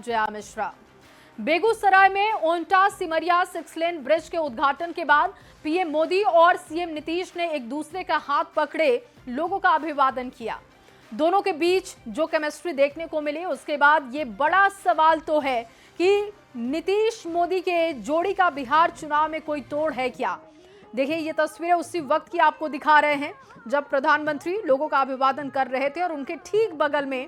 जया मिश्रा। बेगूसराय में ओंटा Simaria 6 lane bridge के उद्घाटन के बाद पीएम मोदी और सीएम नीतीश ने एक दूसरे का हाथ पकड़े लोगों का अभिवादन किया। दोनों के बीच जो केमिस्ट्री देखने को मिली, उसके बाद ये बड़ा सवाल तो है कि नीतीश मोदी के जोड़ी का बिहार चुनाव में कोई तोड़ है क्या। देखिए, ये तस्वीरें उसी वक्त की आपको दिखा रहे हैं जब प्रधानमंत्री लोगों का अभिवादन कर रहे थे और उनके ठीक बगल में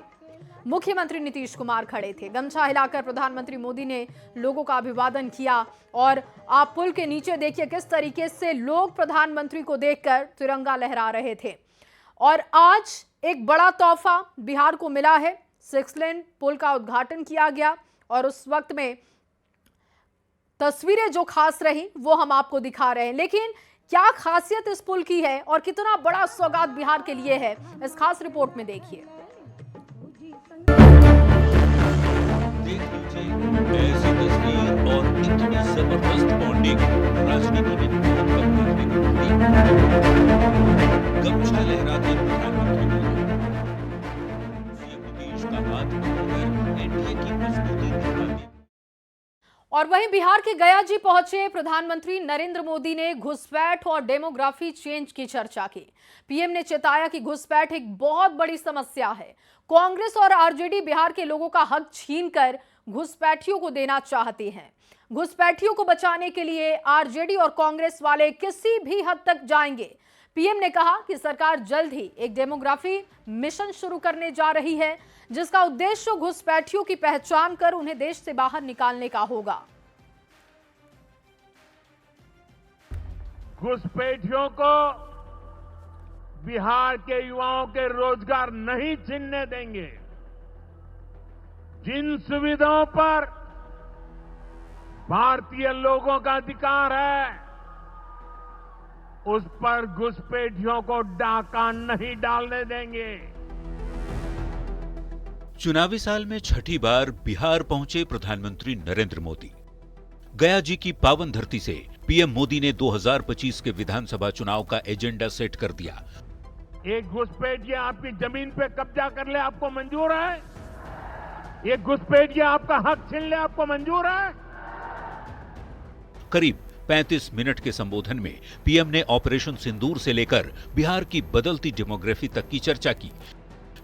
मुख्यमंत्री नीतीश कुमार खड़े थे। गमछा हिलाकर प्रधानमंत्री मोदी ने लोगों का अभिवादन किया और आप पुल के नीचे देखिए किस तरीके से लोग प्रधानमंत्री को देखकर तिरंगा लहरा रहे थे। और आज एक बड़ा तोहफा बिहार को मिला है। 6 लेन पुल का उद्घाटन किया गया और उस वक्त में तस्वीरें जो खास रही वो हम आपको दिखा रहे हैं। लेकिन क्या खासियत इस पुल की है और कितना बड़ा सौगात बिहार के लिए है, इस खास रिपोर्ट में देखिए। ऐसी तस्वीर और इतनी जबरदस्त बॉन्डिंग राजनीति में बहुत कम देखने को मिलती। गमछा लहराते प्रधानमंत्री मोदी सीएम नीतीश का हाथ पकड़कर एनडीए की मजबूती दिखाती। और वहीं बिहार के गया जी पहुंचे प्रधानमंत्री नरेंद्र मोदी ने घुसपैठ और डेमोग्राफी चेंज की चर्चा की। पीएम ने चेताया कि घुसपैठ एक बहुत बड़ी समस्या है। कांग्रेस और आरजेडी बिहार के लोगों का हक छीनकर घुसपैठियों को देना चाहती हैं। घुसपैठियों को बचाने के लिए आरजेडी और कांग्रेस वाले किसी भी हद तक जाएंगे। पीएम ने कहा कि सरकार जल्द ही एक डेमोग्राफी मिशन शुरू करने जा रही है, जिसका उद्देश्य घुसपैठियों की पहचान कर उन्हें देश से बाहर निकालने का होगा। घुसपैठियों को बिहार के युवाओं के रोजगार नहीं छीनने देंगे। जिन सुविधाओं पर भारतीय लोगों का अधिकार है, उस पर घुसपैठियों को डाका नहीं डालने देंगे। चुनावी साल में छठी बार बिहार पहुंचे प्रधानमंत्री नरेंद्र मोदी। गया जी की पावन धरती से पीएम मोदी ने 2025 के विधानसभा चुनाव का एजेंडा सेट कर दिया। एक घुसपैठिया आपकी जमीन पे कब्जा कर ले, आपको मंजूर है? एक घुसपैठिया आपका हक छीन ले, आपको मंजूर है? करीब 35 मिनट के संबोधन में पीएम ने ऑपरेशन सिंदूर से लेकर बिहार की बदलती डेमोग्राफी तक की चर्चा की।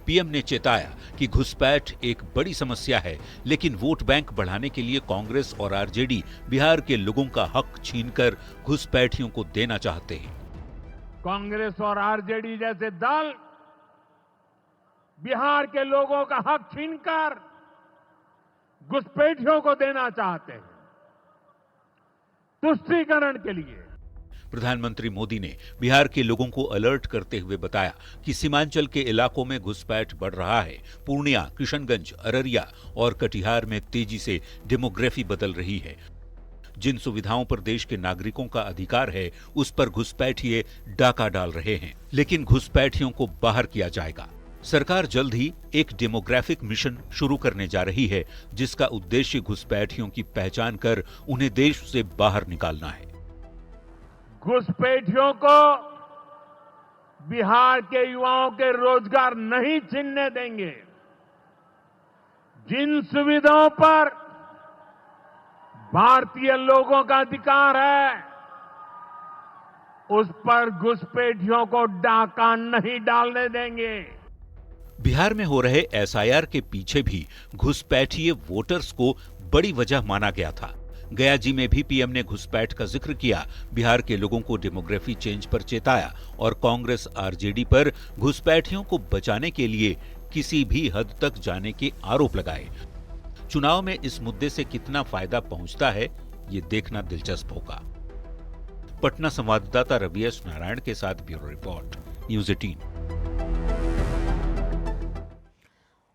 पीएम ने चेताया कि घुसपैठ एक बड़ी समस्या है, लेकिन वोट बैंक बढ़ाने के लिए कांग्रेस और आरजेडी बिहार के लोगों का हक छीनकर घुसपैठियों को देना चाहते हैं। कांग्रेस और आरजेडी जैसे दल बिहार के लोगों का हक छीनकर घुसपैठियों को देना चाहते हैं, तुष्टीकरण के लिए। प्रधानमंत्री मोदी ने बिहार के लोगों को अलर्ट करते हुए बताया कि सीमांचल के इलाकों में घुसपैठ बढ़ रहा है। पूर्णिया, किशनगंज, अररिया और कटिहार में तेजी से डेमोग्राफी बदल रही है। जिन सुविधाओं पर देश के नागरिकों का अधिकार है, उस पर घुसपैठिए डाका डाल रहे हैं, लेकिन घुसपैठियों को बाहर किया जाएगा। सरकार जल्द ही एक डेमोग्राफिक मिशन शुरू करने जा रही है, जिसका उद्देश्य घुसपैठियों की पहचान कर उन्हें देश से बाहर निकालना है। घुसपैठियों को बिहार के युवाओं के रोजगार नहीं छीनने देंगे। जिन सुविधाओं पर भारतीय लोगों का अधिकार है, उस पर घुसपैठियों को डाका नहीं डालने देंगे। बिहार में हो रहे एसआईआर के पीछे भी घुसपैठिए वोटर्स को बड़ी वजह माना गया था। गया जी में भी पीएम ने घुसपैठ का जिक्र किया, बिहार के लोगों को डेमोग्राफी चेंज पर चेताया और कांग्रेस आरजेडी पर घुसपैठियों को बचाने के लिए किसी भी हद तक जाने के आरोप लगाए। चुनाव में इस मुद्दे से कितना फायदा पहुंचता है, ये देखना दिलचस्प होगा। पटना संवाददाता रवि एस नारायण के साथ ब्यूरो रिपोर्ट, न्यूज़ 18।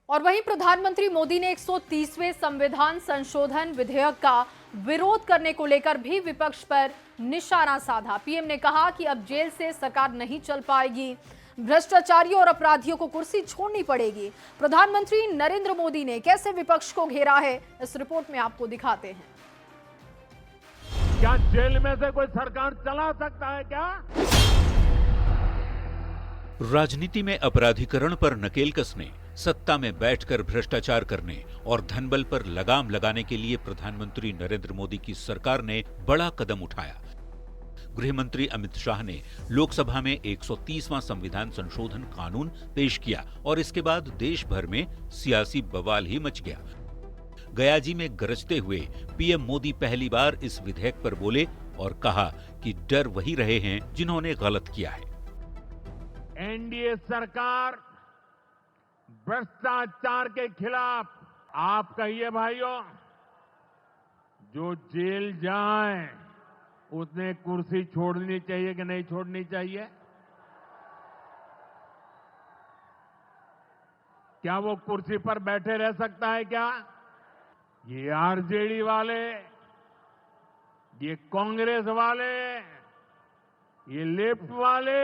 और वहीं प्रधानमंत्री मोदी ने 130वें संविधान संशोधन विधेयक का विरोध करने को लेकर भी विपक्ष पर निशाना साधा। पीएम ने कहा कि अब जेल से सरकार नहीं चल पाएगी, भ्रष्टाचारियों और अपराधियों को कुर्सी छोड़नी पड़ेगी। प्रधानमंत्री नरेंद्र मोदी ने कैसे विपक्ष को घेरा है, इस रिपोर्ट में आपको दिखाते हैं। क्या जेल में से कोई सरकार चला सकता है क्या? राजनीति में अपराधीकरण पर नकेल कसने, सत्ता में बैठकर भ्रष्टाचार करने और धनबल पर लगाम लगाने के लिए प्रधानमंत्री नरेंद्र मोदी की सरकार ने बड़ा कदम उठाया। गृह मंत्री अमित शाह ने लोकसभा में 130वां संविधान संशोधन कानून पेश किया और इसके बाद देश भर में सियासी बवाल ही मच गया। गयाजी में गरजते हुए पीएम मोदी पहली बार इस विधेयक पर बोले और कहा कि डर वही रहे हैं जिन्होंने गलत किया है। एनडीए सरकार भ्रष्टाचार के खिलाफ, आप कहिए भाइयों, जो जेल जाए उसने कुर्सी छोड़नी चाहिए कि नहीं छोड़नी चाहिए? क्या वो कुर्सी पर बैठे रह सकता है क्या? ये आरजेडी वाले, ये कांग्रेस वाले, ये लेफ्ट वाले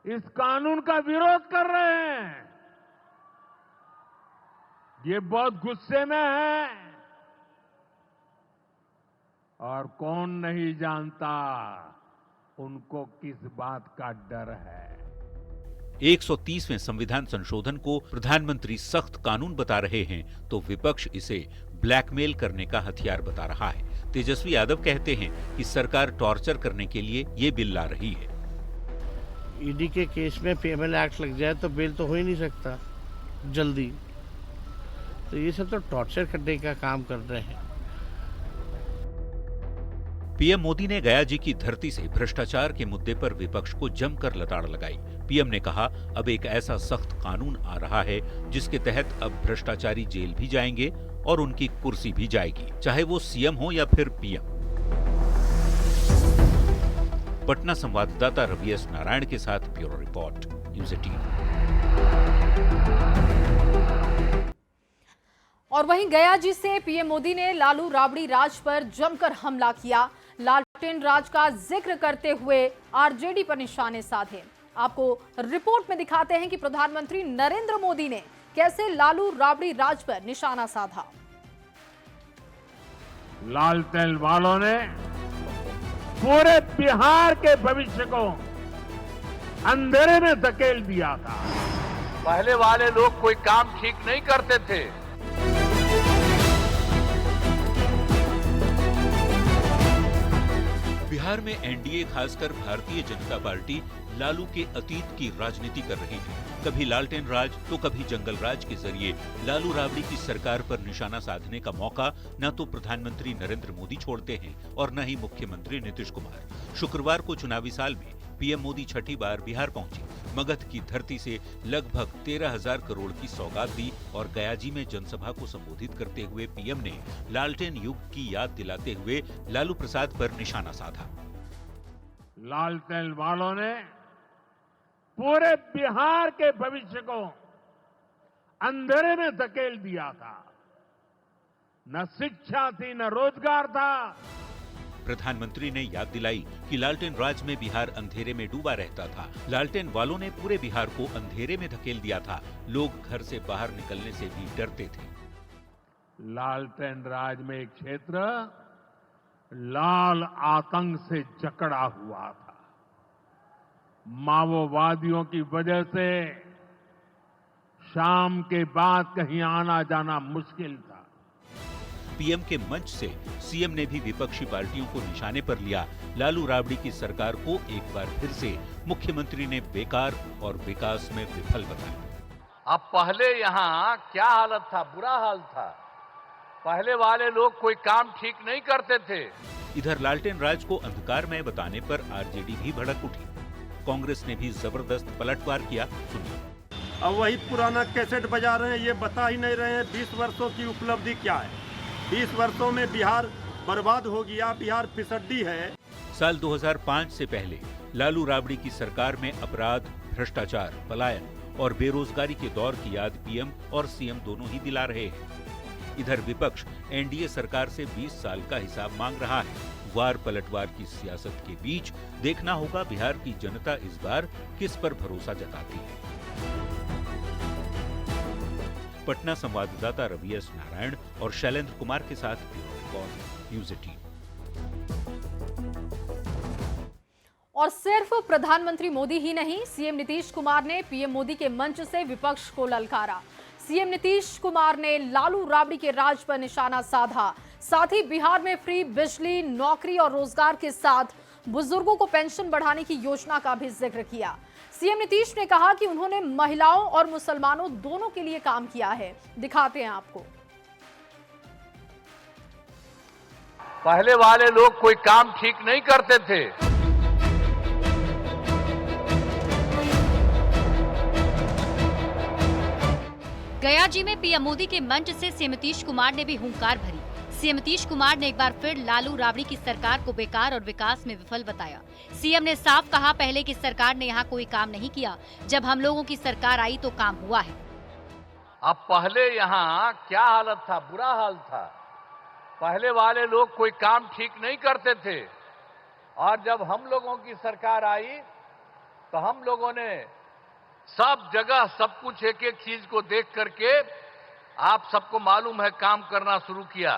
इस कानून का विरोध कर रहे हैं। ये बहुत गुस्से में है और कौन नहीं जानता उनको किस बात का डर है। 130वें संविधान संशोधन को प्रधानमंत्री सख्त कानून बता रहे हैं तो विपक्ष इसे ब्लैकमेल करने का हथियार बता रहा है। तेजस्वी यादव कहते हैं कि सरकार टॉर्चर करने के लिए ये बिल ला रही है। ईडी के केस में पीएमएल एक्ट लग जाए तो बेल तो हो ही नहीं सकता जल्दी, तो ये सब तो टॉर्चर करने का काम कर रहे हैं। पीएम मोदी ने गयाजी की धरती से भ्रष्टाचार के मुद्दे पर विपक्ष को जमकर लताड़ लगाई। पीएम ने कहा, अब एक ऐसा सख्त कानून आ रहा है जिसके तहत अब भ्रष्टाचारी जेल भी जाएंगे और उनकी कुर्सी भी जाएगी, चाहे वो सीएम हो या फिर पीएम। पटना संवाददाता रवि एस नारायण के साथ ब्यूरो रिपोर्ट, न्यूज़ 18। और वहीं गयाजी से पीएम मोदी ने लालू राबड़ी राज पर जमकर हमला किया। लालटेन राज का जिक्र करते हुए आरजेडी पर निशाने साधे। आपको रिपोर्ट में दिखाते हैं कि प्रधानमंत्री नरेंद्र मोदी ने कैसे लालू राबड़ी राज पर निशाना साधा। लालटेन वालों ने पूरे बिहार के भविष्य को अंधेरे में धकेल दिया था। पहले वाले लोग कोई काम ठीक नहीं करते थे। बिहार में एनडीए खासकर भारतीय जनता पार्टी लालू के अतीत की राजनीति कर रही है। कभी लालटेन राज तो कभी जंगल राज के जरिए लालू राबड़ी की सरकार पर निशाना साधने का मौका न तो प्रधानमंत्री नरेंद्र मोदी छोड़ते हैं और न ही मुख्यमंत्री नीतीश कुमार। शुक्रवार को चुनावी साल में पीएम मोदी छठी बार बिहार पहुंचे। मगध की धरती से लगभग 13,000 करोड़ की सौगात दी और गयाजी में जनसभा को संबोधित करते हुए पीएम ने लालटेन युग की याद दिलाते हुए लालू प्रसाद पर निशाना साधा। लालटेन वालों ने पूरे बिहार के भविष्य को अंधेरे में धकेल दिया था। न शिक्षा थी, न रोजगार था। प्रधानमंत्री ने याद दिलाई कि लालटेन राज में बिहार अंधेरे में डूबा रहता था। लालटेन वालों ने पूरे बिहार को अंधेरे में धकेल दिया था। लोग घर से बाहर निकलने से भी डरते थे। लालटेन राज में एक क्षेत्र लाल आतंक से जकड़ा हुआ था। माओवादियों की वजह से शाम के बाद कहीं आना जाना मुश्किल था। पीएम के मंच से सीएम ने भी विपक्षी पार्टियों को निशाने पर लिया। लालू राबड़ी की सरकार को एक बार फिर से मुख्यमंत्री ने बेकार और विकास में विफल बताया। अब पहले यहाँ क्या हालत था, बुरा हाल था। पहले वाले लोग कोई काम ठीक नहीं करते थे। इधर लालटेन राज को अंधकारमय बताने पर आरजेडी भी भड़क उठी। कांग्रेस ने भी जबरदस्त पलटवार किया। सुनिए। अब वही पुराना कैसेट बजा रहे हैं, ये बता ही नहीं रहे हैं 20 वर्षों की उपलब्धि क्या है। 20 वर्षों में बिहार बर्बाद हो गया, बिहार फिसड्डी है। साल 2005 से पहले लालू राबड़ी की सरकार में अपराध, भ्रष्टाचार, पलायन और बेरोजगारी के दौर की याद पीएम और सीएम दोनों ही दिला रहे हैं। इधर विपक्ष एनडीए सरकार से 20 साल का हिसाब मांग रहा है। वार पलटवार की सियासत के बीच देखना होगा बिहार की जनता इस बार किस पर भरोसा जताती है। पटना संवाददाता रवि एस नारायण और शैलेंद्र कुमार के साथ ब्यूरो रिपोर्ट, न्यूज़ 18। और सिर्फ प्रधानमंत्री मोदी ही नहीं, सीएम नीतीश कुमार ने पीएम मोदी के मंच से विपक्ष को ललकारा। सीएम नीतीश कुमार ने लालू राबड़ी के राज पर निशाना साधा। साथ ही बिहार में फ्री बिजली, नौकरी और रोजगार के साथ बुजुर्गों को पेंशन बढ़ाने की योजना का भी जिक्र किया। सीएम नीतीश ने कहा कि उन्होंने महिलाओं और मुसलमानों दोनों के लिए काम किया है। दिखाते हैं आपको। पहले वाले लोग कोई काम ठीक नहीं करते थे। गया जी में पीएम मोदी के मंच से सीएम नीतीश कुमार ने भी हुंकार भरी। सीएम नीतीश कुमार ने एक बार फिर लालू राबड़ी की सरकार को बेकार और विकास में विफल बताया। सीएम ने साफ कहा, पहले की सरकार ने यहाँ कोई काम नहीं किया, जब हम लोगों की सरकार आई तो काम हुआ है। अब पहले यहाँ क्या हालत था, बुरा हाल था। पहले वाले लोग कोई काम ठीक नहीं करते थे, और जब हम लोगों की सरकार आई तो हम लोगों ने सब जगह सब कुछ एक एक चीज को देख करके, आप सबको मालूम है, काम करना शुरू किया।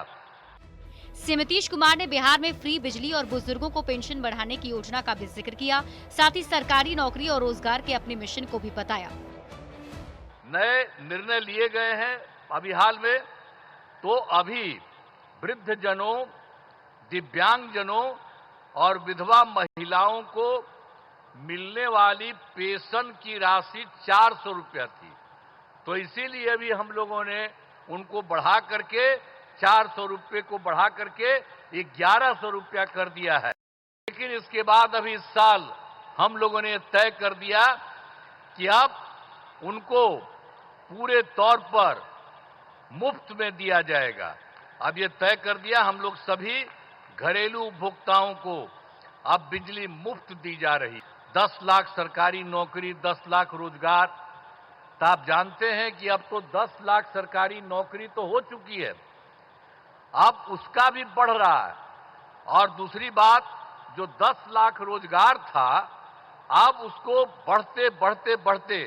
सीएम नीतीश कुमार ने बिहार में फ्री बिजली और बुजुर्गों को पेंशन बढ़ाने की योजना का भी जिक्र किया। साथ ही सरकारी नौकरी और रोजगार के अपने मिशन को भी बताया। नए निर्णय लिए गए हैं अभी हाल में, तो अभी वृद्ध जनों, दिव्यांग जनों और विधवा महिलाओं को मिलने वाली पेंशन की राशि 400 रुपया थी, तो इसीलिए अभी हम लोगों ने उनको बढ़ा करके 400 रुपये को बढ़ा करके 1100 रुपया कर दिया है। लेकिन इसके बाद अभी इस साल हम लोगों ने तय कर दिया कि अब उनको पूरे तौर पर मुफ्त में दिया जाएगा। अब ये तय कर दिया, हम लोग सभी घरेलू उपभोक्ताओं को अब बिजली मुफ्त दी जा रही। 10 लाख सरकारी नौकरी, 10 लाख रोजगार। तो आप जानते हैं कि अब तो 10 लाख सरकारी नौकरी तो हो चुकी है, अब उसका भी बढ़ रहा है। और दूसरी बात, जो 10 लाख रोजगार था, अब उसको बढ़ते बढ़ते बढ़ते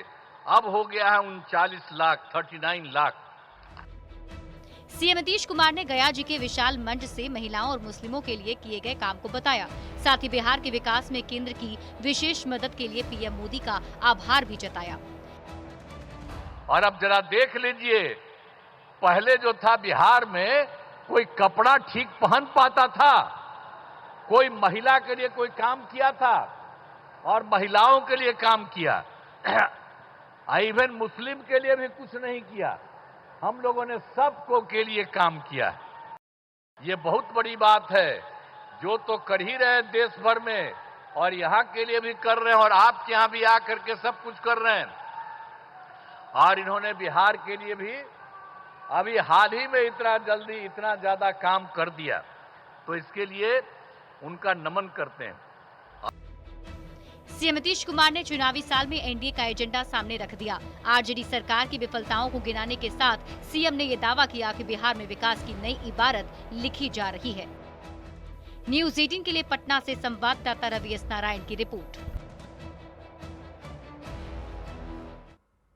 अब हो गया है 39 लाख, 39 लाख। सीएम नीतीश कुमार ने गया जी के विशाल मंच से महिलाओं और मुस्लिमों के लिए किए गए काम को बताया। साथ ही बिहार के विकास में केंद्र की विशेष मदद के लिए पीएम मोदी का आभार भी जताया। और अब जरा देख लीजिए, पहले जो था बिहार में कोई कपड़ा ठीक पहन पाता था, कोई महिला के लिए कोई काम किया था और महिलाओं के लिए काम किया, इवन मुस्लिम के लिए भी कुछ नहीं किया। हम लोगों ने सबको के लिए काम किया। ये बहुत बड़ी बात है, जो तो कर ही रहे हैं देश भर में, और यहाँ के लिए भी कर रहे हैं, और आपके यहाँ भी आकर के सब कुछ कर रहे हैं। और इन्होंने बिहार के लिए भी अभी हाल ही में इतना जल्दी, इतना ज्यादा काम कर दिया, तो इसके लिए उनका नमन करते हैं। सीएम नीतीश कुमार ने चुनावी साल में एनडीए का एजेंडा सामने रख दिया। आरजेडी सरकार की विफलताओं को गिनाने के साथ सीएम ने ये दावा किया कि बिहार में विकास की नई इबारत लिखी जा रही है। न्यूज़ 18 के लिए पटना से संवाददाता रवि एस नारायण की रिपोर्ट।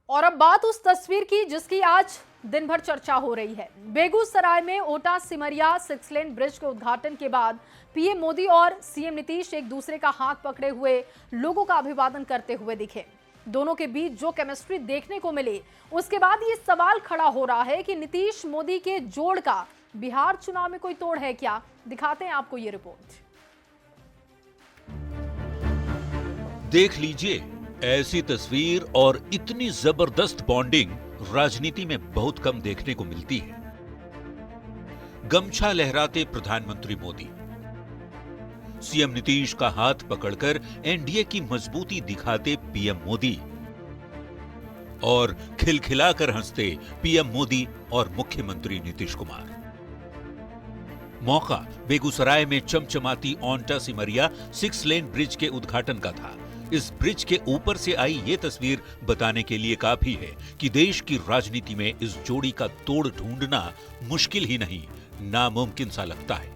और अब बात उस तस्वीर की जिसकी आज दिन भर चर्चा हो रही है। बेगूसराय में ओटा सिमरिया 6 लेन ब्रिज के उद्घाटन के बाद पीएम मोदी और सीएम नीतीश एक दूसरे का हाथ पकड़े हुए लोगों का अभिवादन करते हुए दिखे। दोनों के बीच जो केमिस्ट्री देखने को मिली, उसके बाद ये सवाल खड़ा हो रहा है कि नीतीश मोदी के जोड़ का बिहार चुनाव में कोई तोड़ है क्या? दिखाते हैं आपको ये रिपोर्ट। देख लीजिए, ऐसी तस्वीर और इतनी जबरदस्त बॉन्डिंग राजनीति में बहुत कम देखने को मिलती है। गमछा लहराते प्रधानमंत्री मोदी, सीएम नीतीश का हाथ पकड़कर एनडीए की मजबूती दिखाते पीएम मोदी, और खिलखिलाकर हंसते पीएम मोदी और मुख्यमंत्री नीतीश कुमार। मौका बेगूसराय में चमचमाती ओंटा सिमरिया 6 लेन ब्रिज के उद्घाटन का था। इस ब्रिज के ऊपर से आई ये तस्वीर बताने के लिए काफी है कि देश की राजनीति में इस जोड़ी का तोड़ ढूंढना मुश्किल ही नहीं, नामुमकिन सा लगता है।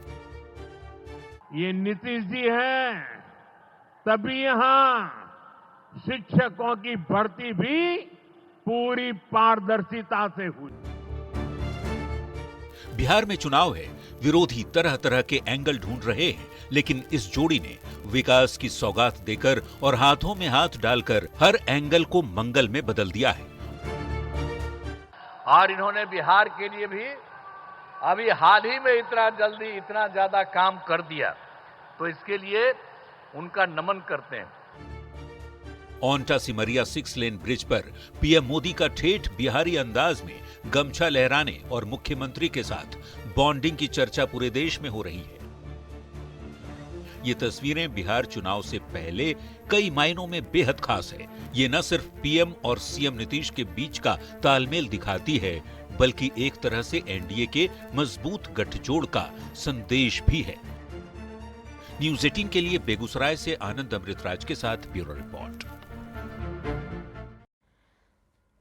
ये नीतीश जी हैं, तभी यहां शिक्षकों की भर्ती भी पूरी पारदर्शिता से हुई। बिहार में चुनाव है, विरोधी तरह तरह के एंगल ढूंढ रहे हैं, लेकिन इस जोड़ी ने विकास की सौगात देकर और हाथों में हाथ डालकर हर एंगल को मंगल में बदल दिया है। और इन्होंने बिहार के लिए भी अभी हाल ही में इतना जल्दी इतना ज्यादा काम कर दिया, तो इसके लिए उनका नमन करते हैं। ओंटा सिमरिया 6 लेन ब्रिज पर पीएम मोदी का ठेठ बिहारी अंदाज में गमछा लहराने और मुख्यमंत्री के साथ बॉन्डिंग की चर्चा पूरे देश में हो रही है। ये तस्वीरें बिहार चुनाव से पहले कई मायनों में बेहद खास है। ये न सिर्फ पीएम और सीएम नीतीश के बीच का तालमेल दिखाती है, बल्कि एक तरह से एनडीए के मजबूत गठजोड़ का संदेश भी है। न्यूज़ 18 के लिए बेगूसराय से आनंद अमृतराज के साथ ब्यूरो रिपोर्ट।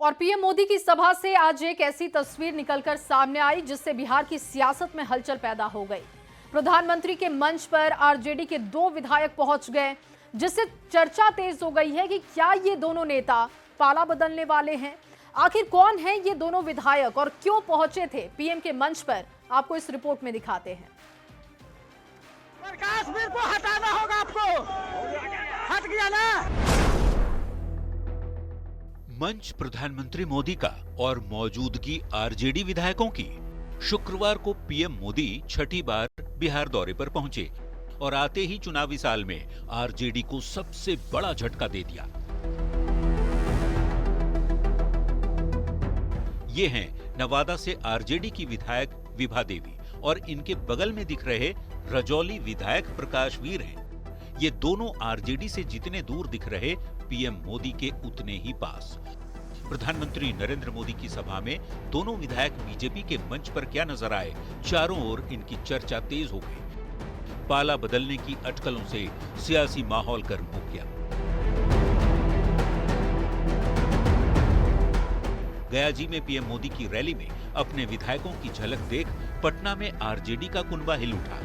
और पीएम मोदी की सभा से आज एक ऐसी तस्वीर निकलकर सामने आई जिससे बिहार की सियासत में हलचल पैदा हो गई। प्रधानमंत्री के मंच पर आरजेडी के 2 विधायक पहुंच गए, जिससे चर्चा तेज हो गई है कि क्या ये दोनों नेता पाला बदलने वाले हैं। आखिर कौन है ये दोनों विधायक और क्यों पहुंचे थे पीएम के मंच पर, आपको इस रिपोर्ट में दिखाते हैं। प्रकाश वीर को हटाना होगा, आपको हट गया ना। मंच प्रधानमंत्री मोदी का और मौजूदगी आरजेडी विधायकों की। शुक्रवार को पीएम मोदी छठी बार बिहार दौरे पर पहुंचे और आते ही चुनावी साल में आरजेडी को सबसे बड़ा झटका दे दिया। ये हैं नवादा से आरजेडी की विधायक विभा देवी और इनके बगल में दिख रहे रजौली विधायक प्रकाश वीर हैं। ये दोनों आरजेडी से जितने दूर दिख रहे पीएम मोदी के उतने ही पास। प्रधानमंत्री नरेंद्र मोदी की सभा में दोनों विधायक बीजेपी के मंच पर क्या नजर आए, चारों ओर इनकी चर्चा तेज हो गई। पाला बदलने की अटकलों से सियासी माहौल गर्म हो गया। गयाजी में पीएम मोदी की रैली में अपने विधायकों की झलक देख पटना में आरजेडी का कुनबा हिल उठा।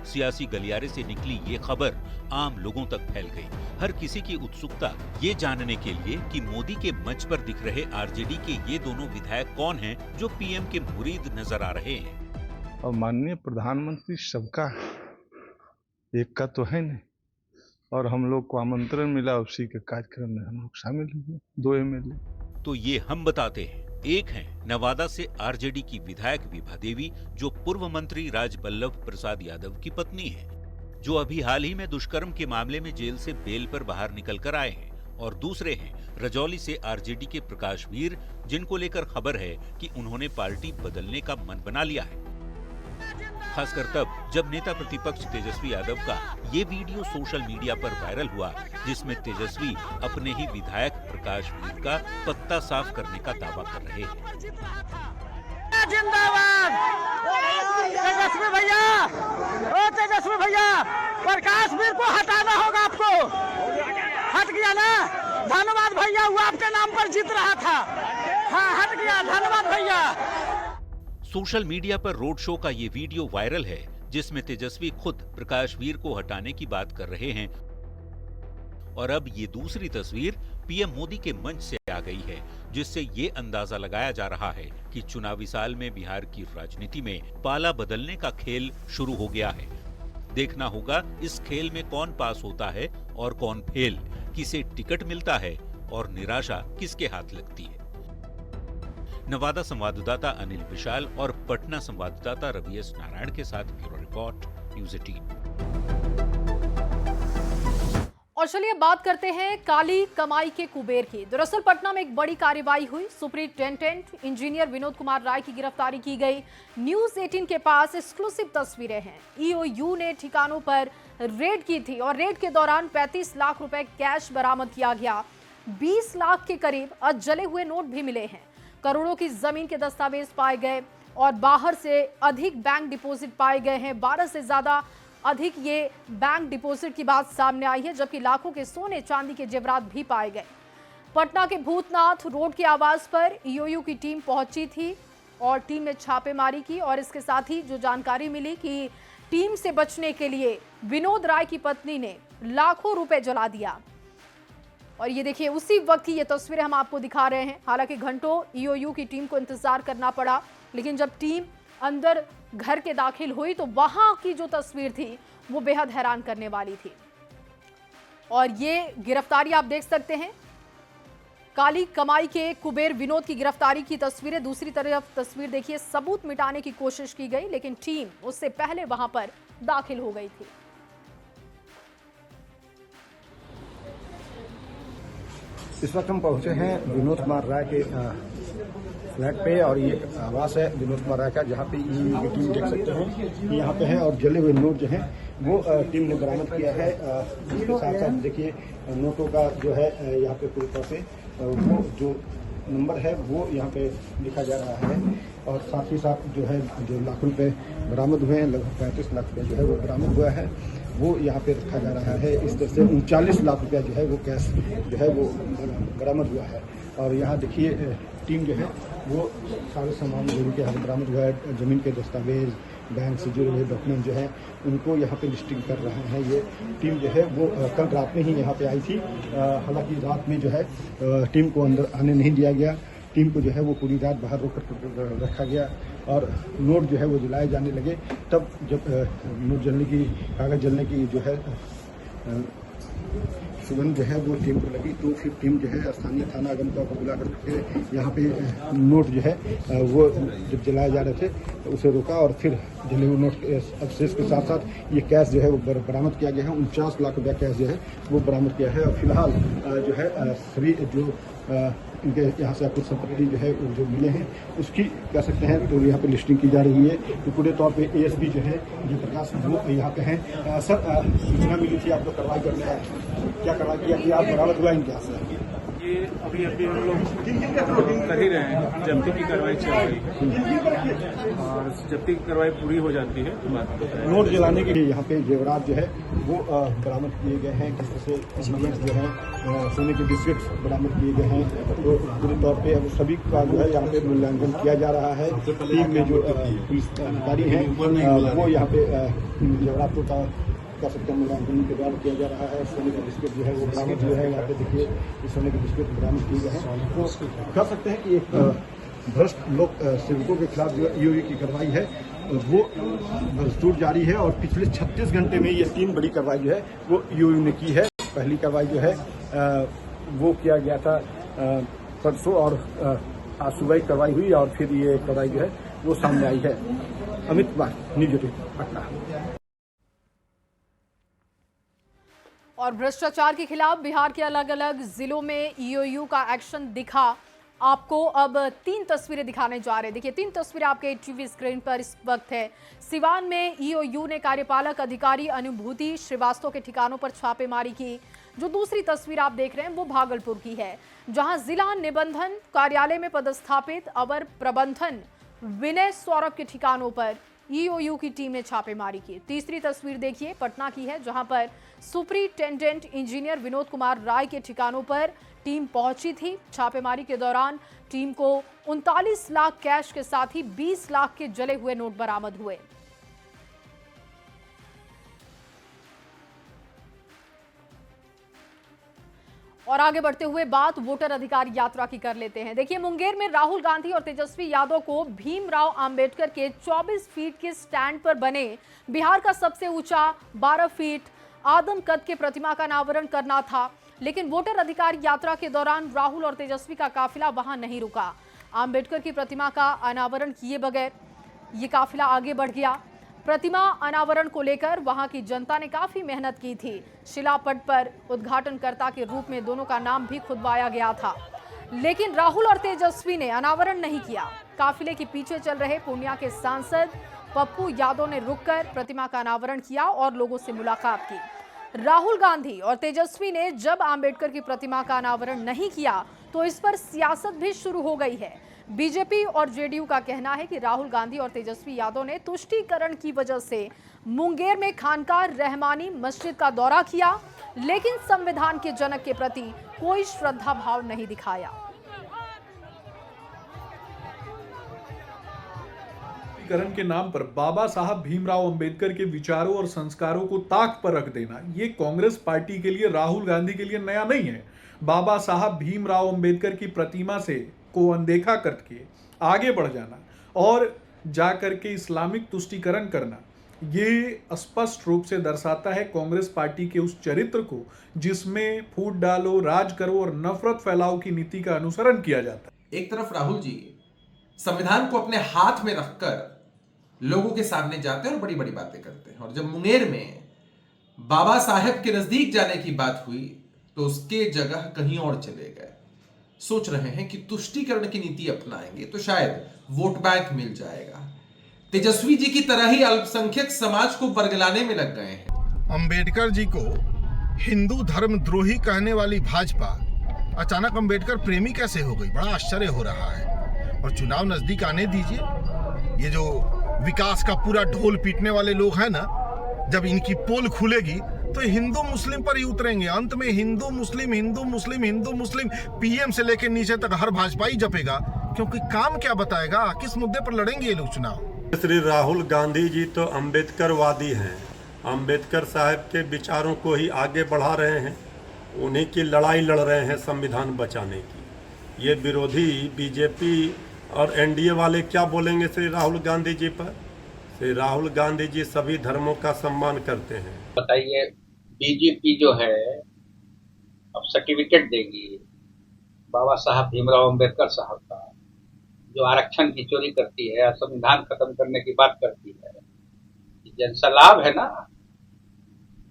सियासी गलियारे से निकली ये खबर आम लोगों तक फैल गई। हर किसी की उत्सुकता ये जानने के लिए कि मोदी के मंच पर दिख रहे आरजेडी के ये दोनों विधायक कौन हैं जो पीएम के मुरीद नजर आ रहे हैं। और माननीय प्रधानमंत्री सबका है, एक का तो है नहीं, और हम लोग को आमंत्रण मिला, उसी के कार्यक्रम में हम लोग शामिल हुए। 2 एमएलए तो ये हम बताते हैं। एक हैं नवादा से आरजेडी की विधायक विभा देवी, जो पूर्व मंत्री राजबल्लभ प्रसाद यादव की पत्नी है, जो अभी हाल ही में दुष्कर्म के मामले में जेल से बेल पर बाहर निकल कर आए हैं। और दूसरे हैं रजौली से आरजेडी के प्रकाश वीर, जिनको लेकर खबर है कि उन्होंने पार्टी बदलने का मन बना लिया है। खासकर तब जब नेता प्रतिपक्ष तेजस्वी यादव का ये वीडियो सोशल मीडिया पर वायरल हुआ, जिसमें तेजस्वी अपने ही विधायक प्रकाश वीर का पत्ता साफ करने का दावा कर रहे हैं। जिंदाबाद तेजस्वी भैया, ओ तेजस्वी भैया, प्रकाश वीर को हटाना होगा, आपको हट गया ना। धन्यवाद भैया, वो आपके नाम पर जीत रहा था। हाँ, हट गया, धन्यवाद भैया। सोशल मीडिया पर रोड शो का ये वीडियो वायरल है, जिसमें तेजस्वी खुद प्रकाश वीर को हटाने की बात कर रहे हैं। और अब ये दूसरी तस्वीर पीएम मोदी के मंच से आ गई है, जिससे ये अंदाजा लगाया जा रहा है कि चुनावी साल में बिहार की राजनीति में पाला बदलने का खेल शुरू हो गया है। देखना होगा इस खेल में कौन पास होता है और कौन फेल, किसे टिकट मिलता है और निराशा किसके हाथ लगती है। नवादा संवाददाता अनिल विशाल और पटना संवाददाता रवि एस नारायण के साथ ब्यूरो रिपोर्ट, न्यूज़ 18। और चलिए बात करते हैं काली कमाई के कुबेर की। दरअसल पटना में एक बड़ी कार्रवाई हुई। सुपरिंटेंडेंट इंजीनियर विनोद कुमार राय की गिरफ्तारी की गई। न्यूज़ 18 के पास एक्सक्लूसिव तस्वीरें हैं। ईओयू ने ठिकानों पर रेड की थी और रेड के दौरान 35 लाख रुपए कैश बरामद किया गया। 20 लाख के करीब जले हुए नोट भी मिले हैं। करोड़ों की जमीन के दस्तावेज पाए गए और बाहर से अधिक बैंक डिपॉजिट पाए गए हैं। 12 से ज्यादा अधिक ये बैंक डिपॉजिट की बात सामने आई है, जबकि लाखों के सोने चांदी के जेवरात भी पाए गए। पटना के भूतनाथ रोड के आवास पर ईओयू की टीम पहुंची थी और टीम ने छापेमारी की। और इसके साथ ही जो जानकारी मिली कि टीम से बचने के लिए विनोद राय की पत्नी ने लाखों रुपए जला दिया। और ये देखिए, उसी वक्त की ये तस्वीरें हम आपको दिखा रहे हैं। हालांकि घंटों ईओयू की टीम को इंतजार करना पड़ा, लेकिन जब टीम अंदर घर के दाखिल हुई तो वहां की जो तस्वीर थी वो बेहद हैरान करने वाली थी। और ये गिरफ्तारी आप देख सकते हैं, काली कमाई के कुबेर विनोद की गिरफ्तारी की तस्वीरें। दूसरी तरफ तस्वीर देखिए, सबूत मिटाने की कोशिश की गई लेकिन टीम उससे पहले वहां पर दाखिल हो गई थी। इस वक्त हम पहुंचे हैं विनोद कुमार राय के फ्लैट पे, और ये आवास है विनोद कुमार राय का, जहाँ पे की टीम देख सकते हैं कि यहाँ पे है, और जले हुए नोट जो हैं वो टीम ने बरामद किया है। इसके साथ साथ देखिए नोटों का जो है यहाँ पे पूरी तरह से वो जो नंबर है वो यहाँ पे लिखा जा रहा है, और साथ ही साथ जो है जो लाखों रुपए बरामद हुए हैं, लगभग 35 लाख रुपये जो है वो बरामद हुआ है, वो यहाँ पे रखा जा रहा है। इस तरह से 39 लाख रुपया जो है वो कैश जो है वो बरामद हुआ है। और यहाँ देखिए टीम जो है वो सारे सामान जो के यहाँ बरामद हुआ है, जमीन के दस्तावेज, बैंक से जुड़े हुए डॉक्यूमेंट जो है उनको यहाँ पे लिस्टिंग कर रहे हैं। ये टीम जो है वो कल रात में ही यहाँ पे आई थी, हालांकि रात में जो है टीम को अंदर आने नहीं दिया गया, टीम को जो है वो पूरी रात बाहर रोक कर रखा गया, और नोट जो है वो जलाए जाने लगे। तब जब नोट जलने की, कागज जलने की जो है सुगंध जो है वो टीम को लगी, तो फिर टीम जो है स्थानीय थाना आगमता को बुला करके यहाँ पे नोट जो है वो जब जलाए जा रहे थे तो उसे रोका, और फिर जले हुए नोट के अवशेष के साथ साथ ये कैश जो है वो बरामद किया गया है। 49 लाख रुपया कैश जो है वो बरामद किया है। और फिलहाल जो है सभी जो इनके यहाँ से कुछ संपत्ति जो है जो मिले हैं उसकी कह सकते हैं तो यहाँ पे लिस्टिंग की जा रही है। तो पूरे तौर पे एएसपी जो है जो प्रकाश वो यहाँ पे हैं। सर, सूचना मिली थी आपको कार्रवाई करने आए, क्या कार्रवाई किया कि आप बरामद हुआ इनके यहाँ से? ये अभी हम लोग कर ही रहे हैं, जब्ती की कार्रवाई चल रही है, और जब्ती की कार्रवाई पूरी हो जाती है तो बात नोट जलाने के लिए यहाँ पे जेवरात जो है वो बरामद किए गए हैं। किस तरह से जो है सोने के बिस्किट बरामद किए गए हैं, तो पूरे तौर पे अब सभी का जो है यहाँ पे मूल्यांकन किया जा रहा है। टीम में जो पुलिस अधिकारी हैं वो यहाँ पे जेवरातों का कह सकते हैं मूल्यांकन के द्वारा किया जा रहा है। सोने के बिस्किट जो है वो बरामद जो है यहाँ पे देखिए सोने के बिस्किट बरामद किए गए हैं। तो कह सकते हैं कि एक भ्रष्ट लोक सेवकों के खिलाफ जो ईओयू की कार्रवाई है वो दस्तूर जारी है, और पिछले 36 घंटे में ये 3 बड़ी कार्रवाई जो है वो ईओयू ने की है। पहली कार्रवाई जो है वो किया गया था परसों, और आज सुबह कार्रवाई हुई, और फिर ये कार्रवाई जो है वो सामने आई है। अमित कुमार, न्यूज 18 पटना। और भ्रष्टाचार के खिलाफ बिहार के अलग अलग जिलों में ईओयू का एक्शन दिखा। आपको अब 3 तस्वीरें दिखाने जा रहे हैं। देखिए 3 तस्वीरें आपके टीवी स्क्रीन पर इस वक्त है। सिवान में ईओयू ने कार्यपालक अधिकारी अनुभूति श्रीवास्तव के ठिकानों पर छापेमारी की। जो दूसरी तस्वीर आप देख रहे हैं वो भागलपुर की है, जहां जिला निबंधन कार्यालय में पदस्थापित अवर प्रबंधन विनय सौरभ के ठिकानों पर ईओयू की टीम ने छापेमारी की। तीसरी तस्वीर देखिए पटना की है, जहां पर सुपरिटेंडेंट इंजीनियर विनोद कुमार राय के ठिकानों पर टीम पहुंची थी। छापेमारी के दौरान टीम को 39 लाख कैश के साथ ही 20 लाख के जले हुए नोट बरामद हुए। और आगे बढ़ते हुए बात वोटर अधिकार यात्रा की कर लेते हैं। देखिए मुंगेर में राहुल गांधी और तेजस्वी यादव को भीमराव अंबेडकर के 24 फीट के स्टैंड पर बने बिहार का सबसे ऊंचा 12 फीट आदम कद के प्रतिमा का अनावरण करना था, लेकिन वोटर अधिकार यात्रा के दौरान राहुल और तेजस्वी का काफिला वहां नहीं रुका। अंबेडकर की प्रतिमा का अनावरण किए बगैर ये काफिला आगे बढ़ गया। प्रतिमा अनावरण को लेकर वहां की जनता ने काफी मेहनत की थी। शिलापट पर उद्घाटनकर्ता के रूप में दोनों का नाम भी खुदवाया गया था, लेकिन राहुल और तेजस्वी ने अनावरण नहीं किया। काफिले के पीछे चल रहे पूर्णिया के सांसद पप्पू यादव ने रुककर प्रतिमा का अनावरण किया और लोगों से मुलाकात की। राहुल गांधी और तेजस्वी ने जब अंबेडकर की प्रतिमा का अनावरण नहीं किया तो इस पर सियासत भी शुरू हो गई है। बीजेपी और जेडीयू का कहना है कि राहुल गांधी और तेजस्वी यादव ने तुष्टीकरण की वजह से मुंगेर में खानकाह रहमानी मस्जिद का दौरा किया, लेकिन संविधान के जनक के प्रति कोई श्रद्धा भाव नहीं दिखाया। तुष्टीकरण के नाम पर बाबा साहब भीमराव अंबेडकर के विचारों और संस्कारों को ताक पर रख देना, ये कांग्रेस पार्टी के लिए, राहुल गांधी के लिए नया नहीं है। बाबा साहब भीमराव अंबेडकर की प्रतिमा से को अनदेखा करके आगे बढ़ जाना और जाकर के इस्लामिक तुष्टीकरण करना, ये स्पष्ट रूप से दर्शाता है कांग्रेस पार्टी के उस चरित्र को जिसमें फूट डालो, राज करो और नफरत फैलाओ की नीति का अनुसरण किया जाता है। एक तरफ राहुल जी संविधान को अपने हाथ में रखकर लोगों के सामने जाते हैं और बड़ी बड़ी बातें करते हैं, और जब मुंगेर में बाबा साहेब के नजदीक जाने की बात हुई तो उसके जगह कहीं और चले गए। सोच रहे हैं कि तुष्टीकरण की नीति अपनाएंगे तो शायद वोट बैंक मिल जाएगा। तेजस्वी जी की तरह ही अल्पसंख्यक समाज को बरगलाने में लग गए हैं। अंबेडकर जी को हिंदू धर्म द्रोही कहने वाली भाजपा अचानक अंबेडकर प्रेमी कैसे हो गई, बड़ा आश्चर्य हो रहा है। और चुनाव नजदीक आने दीजिए, ये जो विकास का पूरा ढोल पीटने वाले लोग हैं ना, जब इनकी पोल खुलेगी तो हिंदू मुस्लिम पर ही उतरेंगे। अंत में हिंदू मुस्लिम हिंदू मुस्लिम हिंदू मुस्लिम, पीएम से लेकर नीचे तक हर भाजपा ही जपेगा, क्योंकि काम क्या बताएगा, किस मुद्दे पर लड़ेंगे ये लोग चुनाव। श्री राहुल गांधी जी तो अंबेडकरवादी हैं, अंबेडकर साहब के विचारों को ही आगे बढ़ा रहे हैं, उन्हीं की लड़ाई लड़ रहे हैं संविधान बचाने की। ये विरोधी बीजेपी और एनडीए वाले क्या बोलेंगे श्री राहुल गांधी जी पर? श्री राहुल गांधी जी सभी धर्मों का सम्मान करते हैं। बताइए, बीजेपी जो है अब सर्टिफिकेट देगी बाबा साहब भीमराव अंबेडकर साहब का, जो आरक्षण की चोरी करती है, संविधान खत्म करने की बात करती है। जनता लाभ है ना,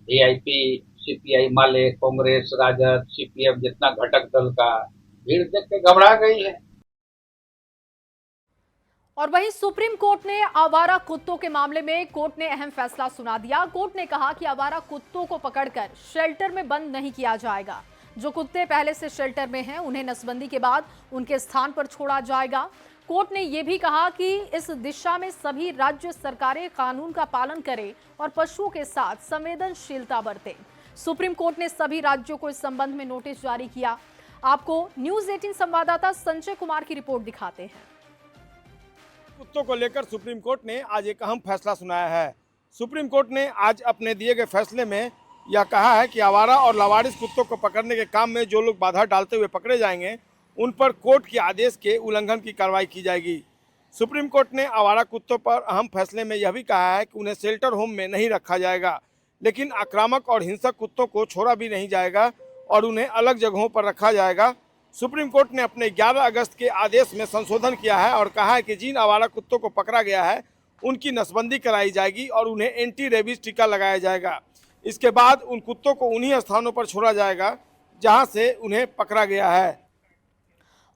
वीआईपी, सीपीआई माले, कांग्रेस, राजद, सीपीएम जितना घटक दल का भीड़ देख के घबरा गई है। और वहीं सुप्रीम कोर्ट ने आवारा कुत्तों के मामले में कोर्ट ने अहम फैसला सुना दिया। कोर्ट ने कहा कि आवारा कुत्तों को पकड़कर शेल्टर में बंद नहीं किया जाएगा। जो कुत्ते पहले से शेल्टर में हैं, उन्हें नसबंदी के बाद उनके स्थान पर छोड़ा जाएगा। कोर्ट ने यह भी कहा कि इस दिशा में सभी राज्य सरकारें कानून का पालन करें और पशुओं के साथ संवेदनशीलता बरतें। सुप्रीम कोर्ट ने सभी राज्यों को इस संबंध में नोटिस जारी किया। आपको न्यूज़ 18 संवाददाता संजय कुमार की रिपोर्ट दिखाते हैं। कुत्तों को लेकर सुप्रीम कोर्ट ने आज एक अहम फैसला सुनाया है। सुप्रीम कोर्ट ने आज अपने दिए गए फैसले में यह कहा है कि आवारा और लावारिस कुत्तों को पकड़ने के काम में जो लोग बाधा डालते हुए पकड़े जाएंगे, उन पर कोर्ट के आदेश के उल्लंघन की कार्रवाई की जाएगी। सुप्रीम कोर्ट ने आवारा कुत्तों पर अहम फैसले में यह भी कहा है कि उन्हें शेल्टर होम में नहीं रखा जाएगा, लेकिन आक्रामक और हिंसक कुत्तों को छोड़ा भी नहीं जाएगा और उन्हें अलग जगहों पर रखा जाएगा। सुप्रीम कोर्ट ने अपने 11 अगस्त के आदेश में संशोधन किया है और कहा है कि जिन आवारा कुत्तों को पकड़ा गया है उनकी नसबंदी कराई जाएगी और उन्हें एंटी रेबीज टीका लगाया जाएगा। इसके बाद उन कुत्तों को उन्हीं स्थानों पर छोड़ा जाएगा जहां से उन्हें पकड़ा गया है।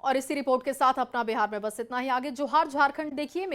और इसी रिपोर्ट के साथ अपना बिहार में बस इतना ही। आगे जोहार झारखंड देखिए।